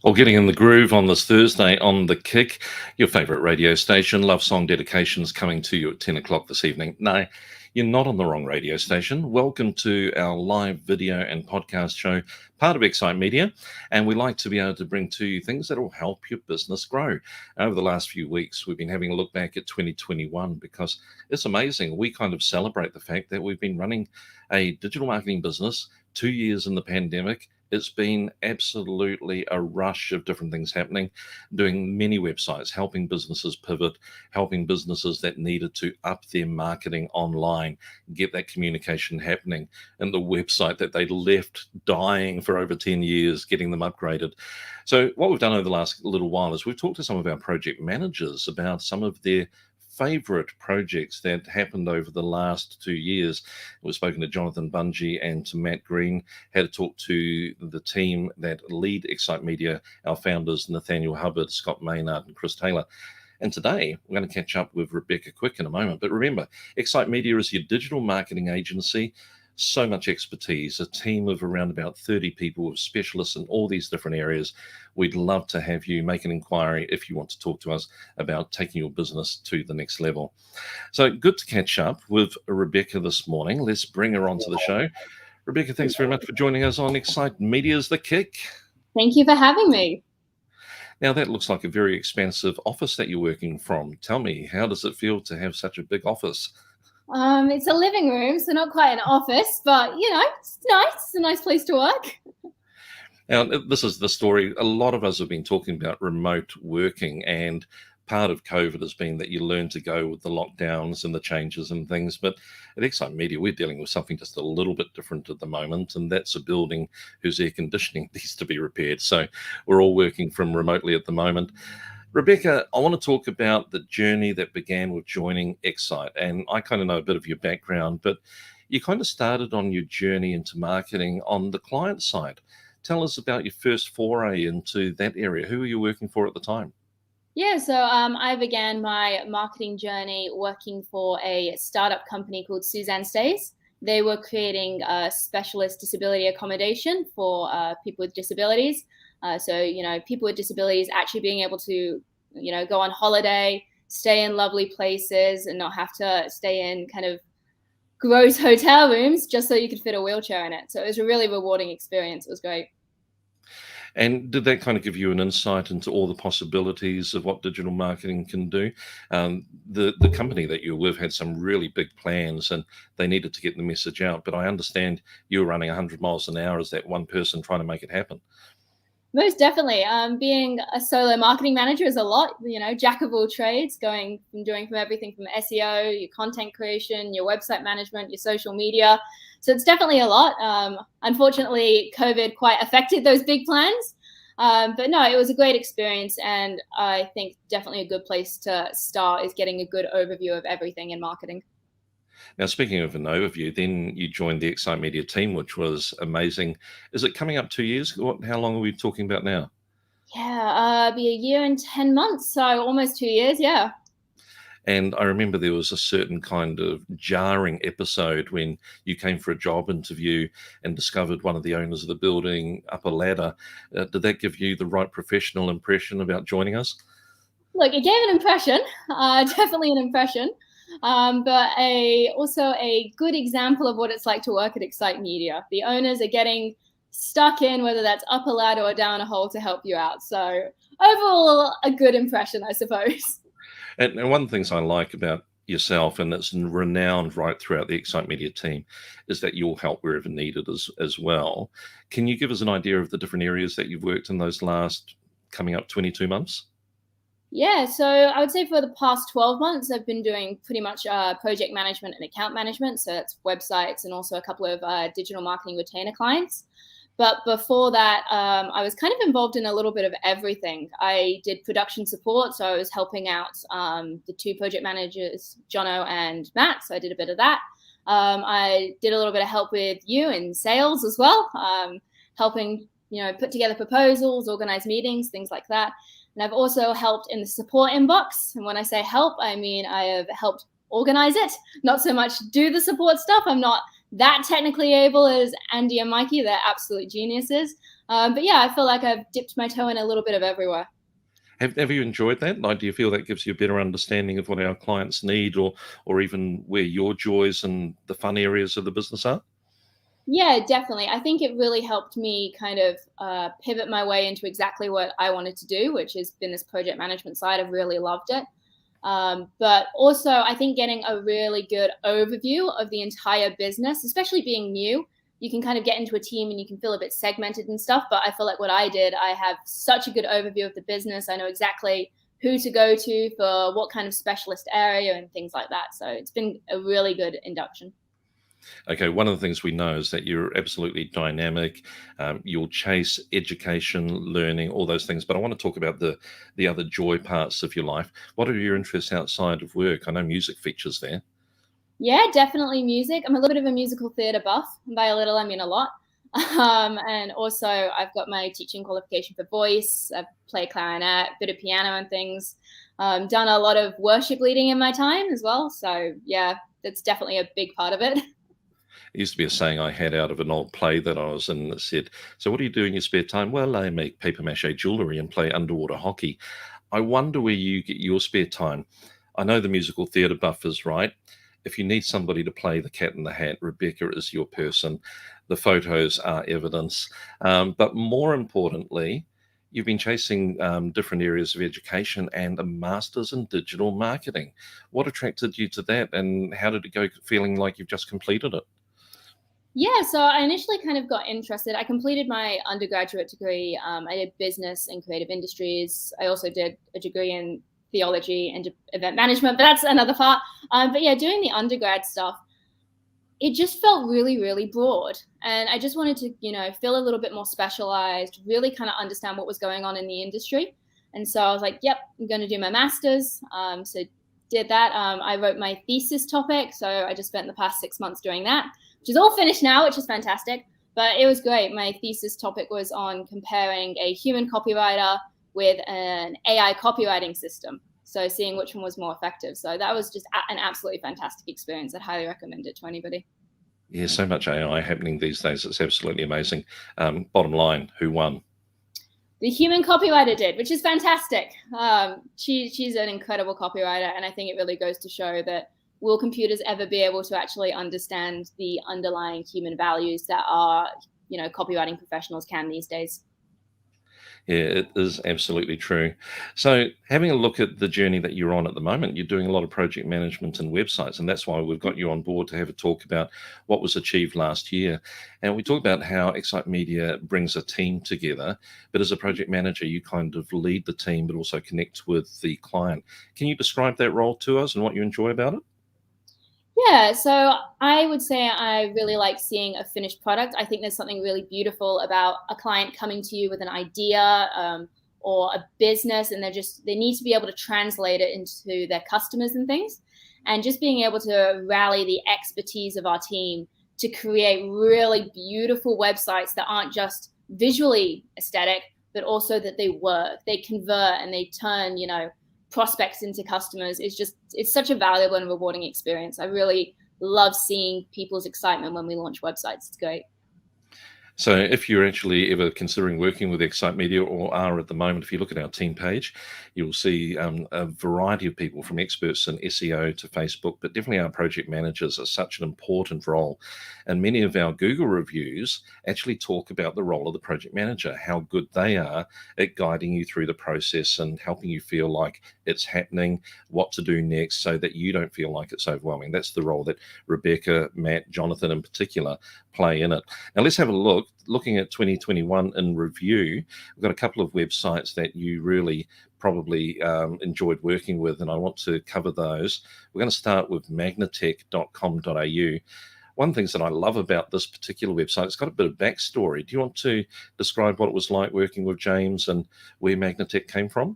Or getting in the groove on this Thursday on The Kick, your favourite radio station. Love song dedications coming to you at 10 o'clock this evening. No, you're not on the wrong radio station. Welcome to our live video and podcast show, part of Excite Media. And we like to be able to bring to you things that will help your business grow. Over the last few weeks, we've been having a look back at 2021 because it's amazing. We kind of celebrate the fact that we've been running a digital marketing business 2 years in the pandemic. It's been absolutely a rush of different things happening, doing many websites, helping businesses pivot, helping businesses that needed to up their marketing online, get that communication happening, and the website that they left dying for over 10 years, getting them upgraded. So what we've done over the last little while is we've talked to some of our project managers about some of their favorite projects that happened over the last 2 years. We've spoken to Jonathan Bungy and to Matt Green, had to talk to the team that lead Excite Media, our founders, Nathaniel Hubbard, Scott Maynard, and Chris Taylor. And today we're going to catch up with Rebecca Quick in a moment. But remember, Excite Media is your digital marketing agency. So much expertise, a team of around about 30 people with specialists in all these different areas. We'd love to have you make an inquiry if you want to talk to us about taking your business to the next level. So good to catch up with Rebecca this morning. Let's bring her onto the show. Rebecca, thanks very much for joining us on Excite Media's The Kick. Thank you for having me. Now, that looks like a very expansive office that you're working from. Tell me, how does it feel to have such a big office? It's a living room, so not quite an office, but, it's nice. It's a nice place to work. Now, this is the story. A lot of us have been talking about remote working, and part of COVID has been that you learn to go with the lockdowns and the changes and things. But at Excite Media, we're dealing with something just a little bit different at the moment, and that's a building whose air conditioning needs to be repaired. So we're all working from remotely at the moment. Rebecca, I want to talk about the journey that began with joining Excite. And I kind of know a bit of your background, but you kind of started on your journey into marketing on the client side. Tell us about your first foray into that area. Who were you working for at the time? Yeah, so I began my marketing journey working for a startup company called Suzanne Stays. They were creating specialist disability accommodation for people with disabilities. So, people with disabilities actually being able to, go on holiday, stay in lovely places and not have to stay in kind of gross hotel rooms just so you could fit a wheelchair in it. So it was a really rewarding experience. It was great. And did that kind of give you an insight into all the possibilities of what digital marketing can do? The company that you were with had some really big plans and they needed to get the message out. But I understand you were running 100 miles an hour as that one person trying to make it happen. Most definitely. Being a solo marketing manager is a lot, jack of all trades, doing from everything from SEO, your content creation, your website management, your social media. So it's definitely a lot. Unfortunately, COVID quite affected those big plans. But no, it was a great experience. And I think definitely a good place to start is getting a good overview of everything in marketing. Now, speaking of an overview, then you joined the Excite Media team, which was amazing. Is it coming up 2 years? How long are we talking about now? Yeah, be a year and 10 months, so almost 2 years, yeah. And I remember there was a certain kind of jarring episode when you came for a job interview and discovered one of the owners of the building up a ladder. Did that give you the right professional impression about joining us? Look, it gave an impression, definitely an impression. But also a good example of what it's like to work at Excite Media. The owners are getting stuck in, whether that's up a ladder or down a hole, to help you out. So overall, a good impression, I suppose. And one of the things I like about yourself, and it's renowned right throughout the Excite Media team, is that you'll help wherever needed as well. Can you give us an idea of the different areas that you've worked in those last coming up 22 months? Yeah, so I would say for the past 12 months, I've been doing pretty much project management and account management. So that's websites and also a couple of digital marketing retainer clients. But before that, I was kind of involved in a little bit of everything. I did production support, so I was helping out the two project managers, Jono and Matt. So I did a bit of that. I did a little bit of help with you in sales as well, helping put together proposals, organize meetings, things like that. And I've also helped in the support inbox. And when I say help, I mean I have helped organize it, not so much do the support stuff. I'm not that technically able as Andy and Mikey. They're absolute geniuses. But yeah, I feel like I've dipped my toe in a little bit of everywhere. Have you enjoyed that? Like, do you feel that gives you a better understanding of what our clients need, or even where your joys and the fun areas of the business are? Yeah, definitely. I think it really helped me kind of pivot my way into exactly what I wanted to do, which has been this project management side. I've really loved it. But also, I think getting a really good overview of the entire business, especially being new, you can kind of get into a team and you can feel a bit segmented and stuff. But I feel like what I did, I have such a good overview of the business. I know exactly who to go to for what kind of specialist area and things like that. So it's been a really good induction. Okay, one of the things we know is that you're absolutely dynamic. You'll chase education, learning, all those things. But I want to talk about the other joy parts of your life. What are your interests outside of work? I know music features there. Yeah, definitely music. I'm a little bit of a musical theatre buff. By a little, I mean a lot. And also, I've got my teaching qualification for voice. I play clarinet, bit of piano and things. Done a lot of worship leading in my time as well. So yeah, that's definitely a big part of it. It used to be a saying I had out of an old play that I was in that said, "So what do you do in your spare time?" "Well, I make paper mache jewellery and play underwater hockey." I wonder where you get your spare time. I know the musical theatre buff is right. If you need somebody to play the cat in the hat, Rebecca is your person. The photos are evidence. But more importantly, you've been chasing different areas of education and a master's in digital marketing. What attracted you to that, and how did it go feeling like you've just completed it? Yeah, so I initially kind of got interested. I completed my undergraduate degree. I did business and creative industries. I also did a degree in theology and event management, but that's another part. But yeah, doing the undergrad stuff, it just felt really, really broad. And I just wanted to, feel a little bit more specialized, really kind of understand what was going on in the industry. And so I was like, yep, I'm going to do my master's. So did that. I wrote my thesis topic. So I just spent the past 6 months doing that, which is all finished now, which is fantastic. But it was great. My thesis topic was on comparing a human copywriter with an AI copywriting system. So seeing which one was more effective. So that was just an absolutely fantastic experience. I'd highly recommend it to anybody. Yeah, so much AI happening these days. It's absolutely amazing. Bottom line, who won? The human copywriter did, which is fantastic. She's an incredible copywriter, and I think it really goes to show that will computers ever be able to actually understand the underlying human values that our, copywriting professionals can these days? Yeah, it is absolutely true. So, having a look at the journey that you're on at the moment, you're doing a lot of project management and websites, and that's why we've got you on board to have a talk about what was achieved last year. And we talk about how Excite Media brings a team together, but as a project manager, you kind of lead the team, but also connect with the client. Can you describe that role to us and what you enjoy about it? Yeah, so I would say I really like seeing a finished product. I think there's something really beautiful about a client coming to you with an idea, or a business, and they need to be able to translate it into their customers and things. And just being able to rally the expertise of our team to create really beautiful websites that aren't just visually aesthetic, but also that they work, they convert, and they turn, prospects into customers it's such a valuable and rewarding experience. I really love seeing people's excitement when we launch websites. It's great. So, if you're actually ever considering working with Excite Media or are at the moment, if you look at our team page, you'll see a variety of people from experts in SEO to Facebook, but definitely our project managers are such an important role. And many of our Google reviews actually talk about the role of the project manager, how good they are at guiding you through the process and helping you feel like it's happening, what to do next, so that you don't feel like it's overwhelming. That's the role that Rebecca, Matt, Jonathan in particular play in it. Now, let's have a look. Looking at 2021 in review, we've got a couple of websites that you really probably enjoyed working with, and I want to cover those. We're going to start with magnetech.com.au. One of the things that I love about this particular website, it's got a bit of backstory. Do you want to describe what it was like working with James and where Magnetech came from?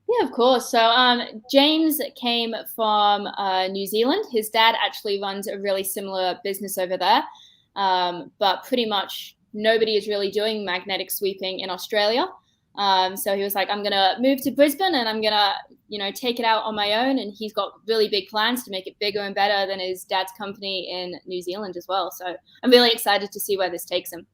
Yeah, of course. So James came from New Zealand. His dad actually runs a really similar business over there, but pretty much nobody is really doing magnetic sweeping in Australia. So he was like, I'm going to move to Brisbane and I'm going to, take it out on my own. And he's got really big plans to make it bigger and better than his dad's company in New Zealand as well. So I'm really excited to see where this takes him.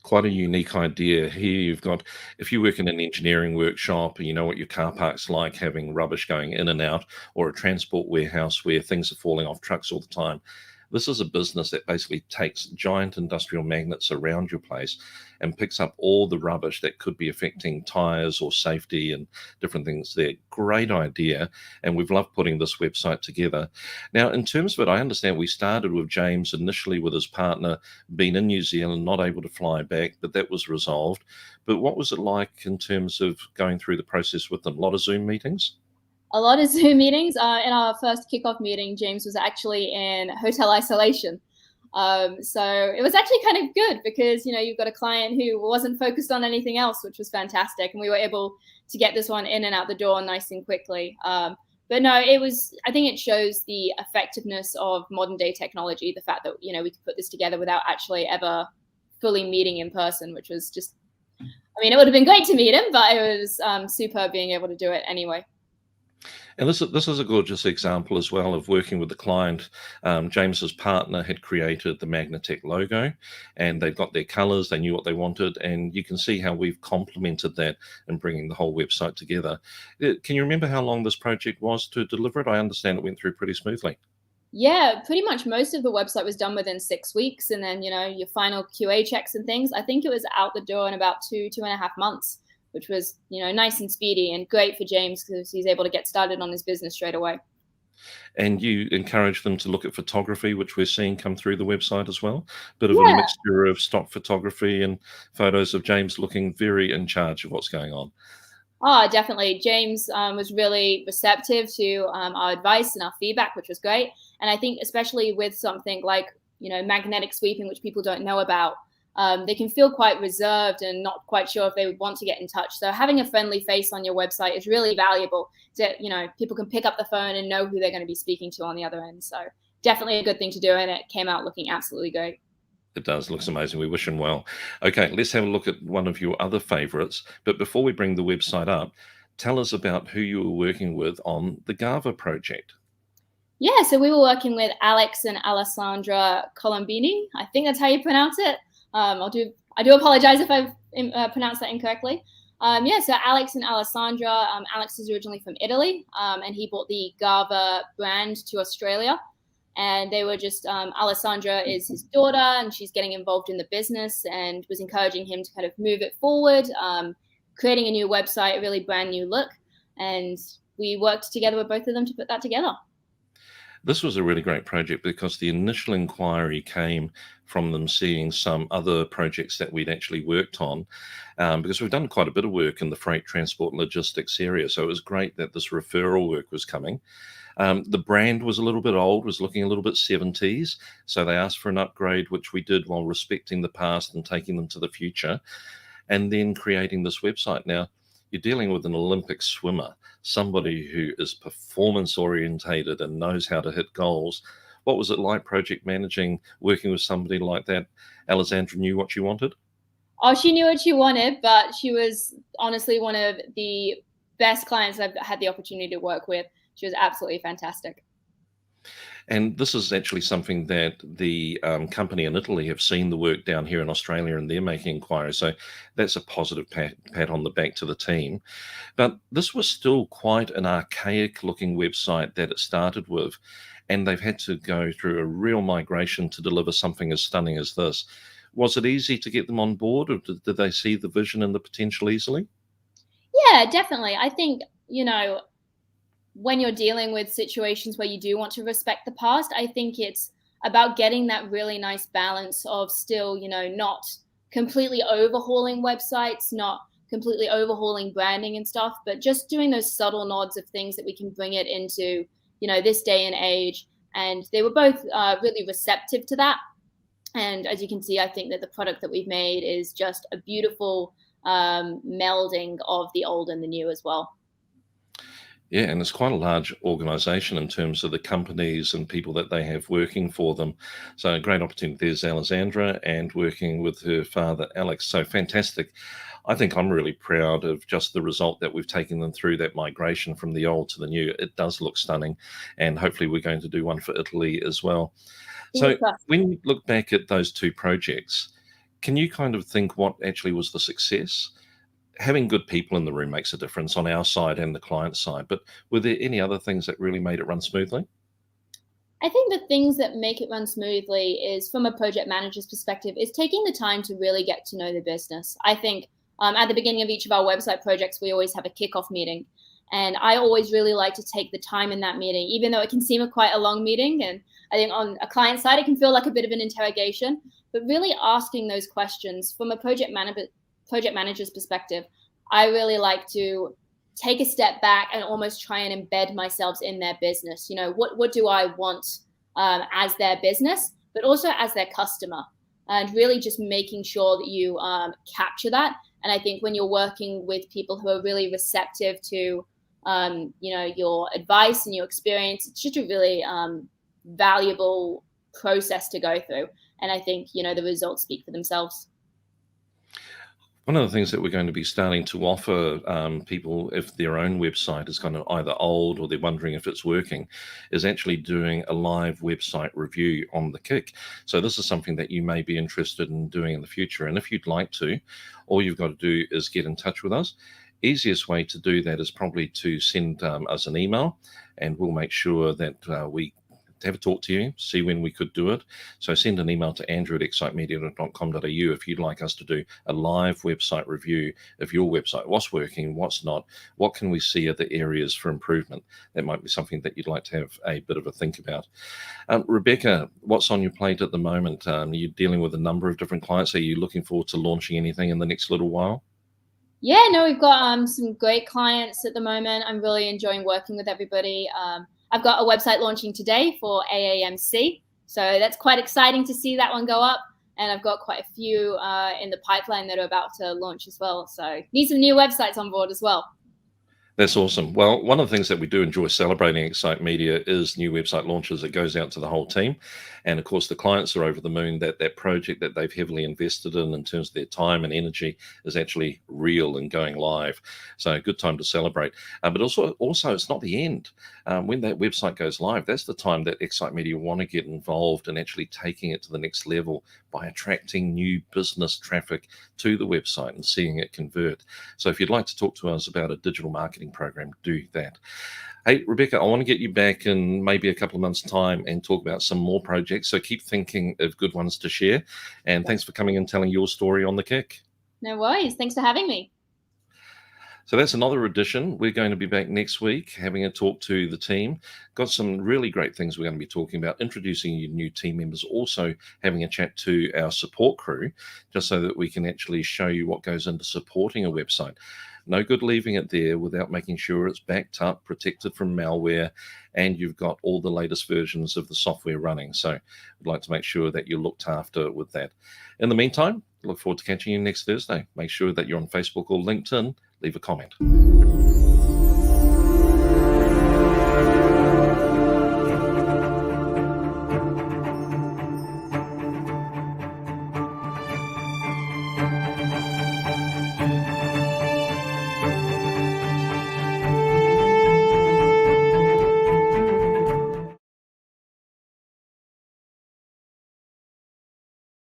Quite a unique idea. Here you've got, if you work in an engineering workshop and you know what your car park's like, having rubbish going in and out, or a transport warehouse where things are falling off trucks all the time. This is a business that basically takes giant industrial magnets around your place and picks up all the rubbish that could be affecting tires or safety and different things there. Great idea. And we've loved putting this website together. Now, in terms of it, I understand we started with James initially with his partner being in New Zealand, not able to fly back, but that was resolved. But what was it like in terms of going through the process with them? A lot of Zoom meetings? A lot of Zoom meetings. In our first kickoff meeting, James was actually in hotel isolation. So it was actually kind of good because, you've got a client who wasn't focused on anything else, which was fantastic. And we were able to get this one in and out the door nice and quickly. But no, I think it shows the effectiveness of modern day technology, the fact that, we could put this together without actually ever fully meeting in person, which was just, it would have been great to meet him, but it was superb being able to do it anyway. And this is a gorgeous example as well of working with the client. James's partner had created the Magnetech logo, and they've got their colors. They knew what they wanted, and you can see how we've complemented that in bringing the whole website together. Can you remember how long this project was to deliver it? I understand it went through pretty smoothly. Yeah, pretty much most of the website was done within 6 weeks, and then your final QA checks and things. I think it was out the door in about 2.5 months, which was, nice and speedy and great for James because he's able to get started on his business straight away. And you encourage them to look at photography, which we're seeing come through the website as well. Bit of a mixture of stock photography and photos of James looking very in charge of what's going on. Oh, definitely. James was really receptive to our advice and our feedback, which was great. And I think especially with something like, magnetic sweeping, which people don't know about, they can feel quite reserved and not quite sure if they would want to get in touch. So having a friendly face on your website is really valuable. People can pick up the phone and know who they're going to be speaking to on the other end. So definitely a good thing to do, and it came out looking absolutely great. It does. Looks amazing. We wish him well. Okay, let's have a look at one of your other favorites. But before we bring the website up, tell us about who you were working with on the GAVA project. Yeah, so we were working with Alex and Alessandra Colombini. I think that's how you pronounce it. I do apologize if I've pronounced that incorrectly. So Alex and Alessandra, Alex is originally from Italy, and he brought the GAVA brand to Australia. And they were just, Alessandra is his daughter, and she's getting involved in the business and was encouraging him to kind of move it forward, creating a new website, a really brand new look. And we worked together with both of them to put that together. This was a really great project because the initial inquiry came from them seeing some other projects that we'd actually worked on, because we've done quite a bit of work in the freight, transport, and logistics area. So it was great that this referral work was coming. The brand was a little bit old, was looking a little bit 70s. So they asked for an upgrade, which we did while respecting the past and taking them to the future, and then creating this website. Now, you're dealing with an Olympic swimmer, somebody who is performance orientated and knows how to hit goals. What was it like project managing, working with somebody like that? Alessandra knew what she wanted? Oh, she knew what she wanted, but she was honestly one of the best clients I've had the opportunity to work with. She was absolutely fantastic. And this is actually something that the company in Italy have seen the work down here in Australia, and they're making inquiries. So that's a positive pat on the back to the team. But this was still quite an archaic looking website that it started with. And they've had to go through a real migration to deliver something as stunning as this. Was it easy to get them on board, or did they see the vision and the potential easily? Yeah, definitely. I think, when you're dealing with situations where you do want to respect the past, I think it's about getting that really nice balance of still, not completely overhauling websites, not completely overhauling branding and stuff, but just doing those subtle nods of things that we can bring it into, this day and age. And they were both really receptive to that. And as you can see, I think that the product that we've made is just a beautiful melding of the old and the new as well. Yeah, and it's quite a large organization in terms of the companies and people that they have working for them. So a great opportunity. There's Alessandra and working with her father, Alex. So fantastic. I think I'm really proud of just the result that we've taken them through, that migration from the old to the new. It does look stunning. And hopefully we're going to do one for Italy as well. So when you look back at those two projects, Can you kind of think what actually was the success? Having good people in the room makes a difference on our side and the client side, but were there any other things that really made it run smoothly? I think the things that make it run smoothly is, from a project manager's perspective, is taking the time to really get to know the business. I think at the beginning of each of our website projects, we always have a kickoff meeting. And I always really like to take the time in that meeting, even though it can seem quite a long meeting. And I think on a client side, it can feel like a bit of an interrogation, but really asking those questions from a project manager's perspective, I really like to take a step back and almost try and embed myself in their business. You know, what do I want as their business, but also as their customer, and really just making sure that you capture that. And I think when you're working with people who are really receptive to, your advice and your experience, it's just a really valuable process to go through. And I think, the results speak for themselves. One of the things that we're going to be starting to offer people, if their own website is kind of either old or they're wondering if it's working, is actually doing a live website review on the Kick. So this is something that you may be interested in doing in the future. And if you'd like to, all you've got to do is get in touch with us. Easiest way to do that is probably to send us an email, and we'll make sure that we have a talk to you, see when we could do it. So send an email to andrew@excitemedia.com.au if you'd like us to do a live website review of your website. What's working, what's not, what can we see are the areas for improvement? That might be something that you'd like to have a bit of a think about. Rebecca, what's on your plate at the moment? Are you dealing with a number of different clients? Are you looking forward to launching anything in the next little while? Yeah, no, we've got some great clients at the moment. I'm really enjoying working with everybody. I've got a website launching today for AAMC, so that's quite exciting to see that one go up. And I've got quite a few in the pipeline that are about to launch as well. So need some new websites on board as well. That's awesome. Well, one of the things that we do enjoy celebrating at Excite Media is new website launches. It goes out to the whole team. And of course, the clients are over the moon that that project that they've heavily invested in terms of their time and energy is actually real and going live. So a good time to celebrate. But also, it's not the end. When that website goes live, that's the time that Excite Media want to get involved in actually taking it to the next level by attracting new business traffic to the website and seeing it convert. So if you'd like to talk to us about a digital marketing program, do that. Hey, Rebecca, I want to get you back in maybe a couple of months' time and talk about some more projects. So keep thinking of good ones to share. And thanks for coming and telling your story on the Kick. No worries. Thanks for having me. So that's another edition. We're going to be back next week having a talk to the team. Got some really great things we're going to be talking about, introducing you new team members, also having a chat to our support crew, just so that we can actually show you what goes into supporting a website. No good leaving it there without making sure it's backed up, protected from malware, and you've got all the latest versions of the software running. So we'd like to make sure that you're looked after with that. In the meantime, look forward to catching you next Thursday. Make sure that you're on Facebook or LinkedIn. Leave a comment.